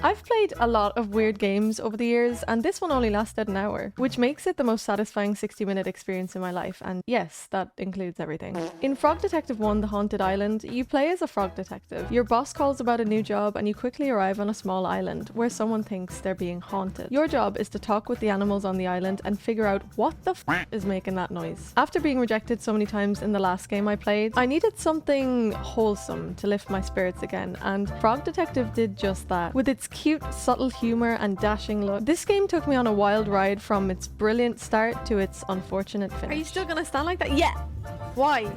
I've played a lot of weird games over the years, and this one only lasted an hour, which makes it the most satisfying 60-minute experience in my life, and yes, that includes everything. In Frog Detective 1: The Haunted Island, you play as a frog detective. Your boss calls about a new job, and you quickly arrive on a small island where someone thinks they're being haunted. Your job is to talk with the animals on the island and figure out what the f is making that noise. After being rejected so many times in the last game I played, I needed something wholesome to lift my spirits again, and Frog Detective did just that. With its cute, subtle humor and dashing look, this game took me on a wild ride from its brilliant start to its unfortunate finish. Are you still gonna stand like that? Yeah! Why?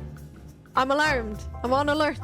I'm alarmed. I'm on alert.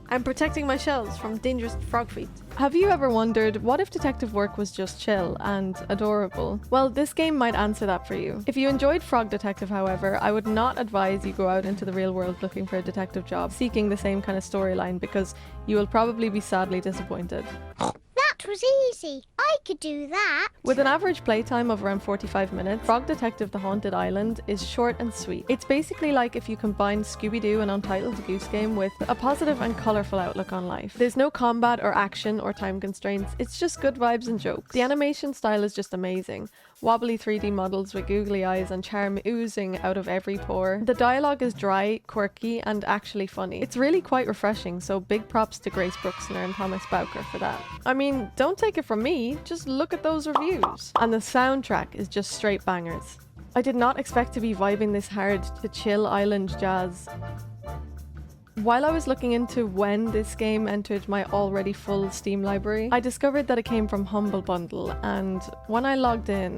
I'm protecting my shells from dangerous frog feet. Have you ever wondered, what if detective work was just chill and adorable? Well, this game might answer that for you. If you enjoyed Frog Detective, however, I would not advise you go out into the real world looking for a detective job, seeking the same kind of storyline, because you will probably be sadly disappointed. That was easy. I could do that. With an average playtime of around 45 minutes, Frog Detective: The Haunted Island is short and sweet. It's basically like if you combined Scooby-Doo and Untitled Goose Game with a positive and colourful outlook on life. There's no combat or action or time constraints, it's just good vibes and jokes. The animation style is just amazing. Wobbly 3D models with googly eyes and charm oozing out of every pore. The dialogue is dry, quirky, and actually funny. It's really quite refreshing, so big props to Grace Bruxner and Thomas Bowker for that. I mean, don't take it from me, just look at those reviews. And the soundtrack is just straight bangers. I did not expect to be vibing this hard to chill island jazz. While I was looking into when this game entered my already full Steam library, I discovered that it came from Humble Bundle, and when I logged in...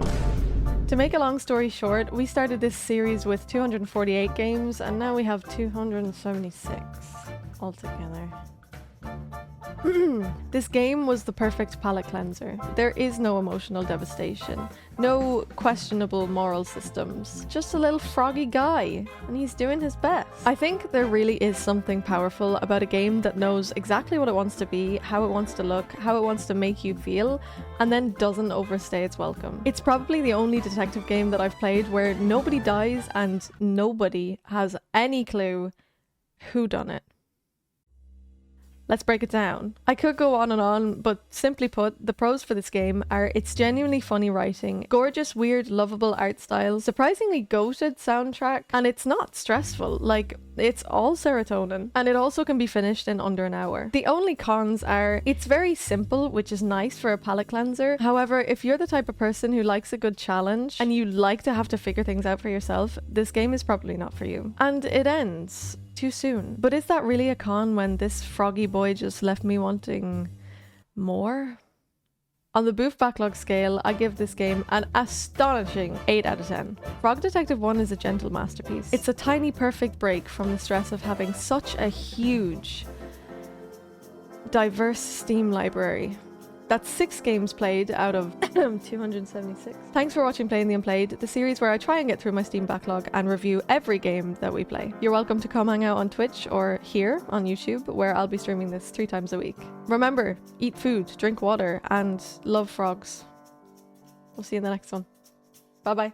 To make a long story short, we started this series with 248 games, and now we have 276 altogether. This game was the perfect palate cleanser. There is no emotional devastation, no questionable moral systems, just a little froggy guy, and he's doing his best. I think there really is something powerful about a game that knows exactly what it wants to be, how it wants to look, how it wants to make you feel, and then doesn't overstay its welcome. It's probably the only detective game that I've played where nobody dies and nobody has any clue who done it. Let's break it down. I could go on and on, but simply put, the pros for this game are its genuinely funny writing, gorgeous, weird, lovable art style, surprisingly goated soundtrack, and it's not stressful, like, it's all serotonin. And it also can be finished in under an hour. The only cons are, it's very simple, which is nice for a palate cleanser. However, if you're the type of person who likes a good challenge, and you like to have to figure things out for yourself, this game is probably not for you. And it ends too soon. But is that really a con when this froggy boy just left me wanting more? On the Boof backlog scale, I give this game an astonishing 8 out of 10. Frog Detective 1 is a gentle masterpiece. It's a tiny perfect break from the stress of having such a huge, diverse Steam library. That's 6 games played out of 276. Thanks for watching Playing the Unplayed, the series where I try and get through my Steam backlog and review every game that we play. You're welcome to come hang out on Twitch or here on YouTube, where I'll be streaming this 3 times a week. Remember, eat food, drink water, and love frogs. We'll see you in the next one. Bye bye.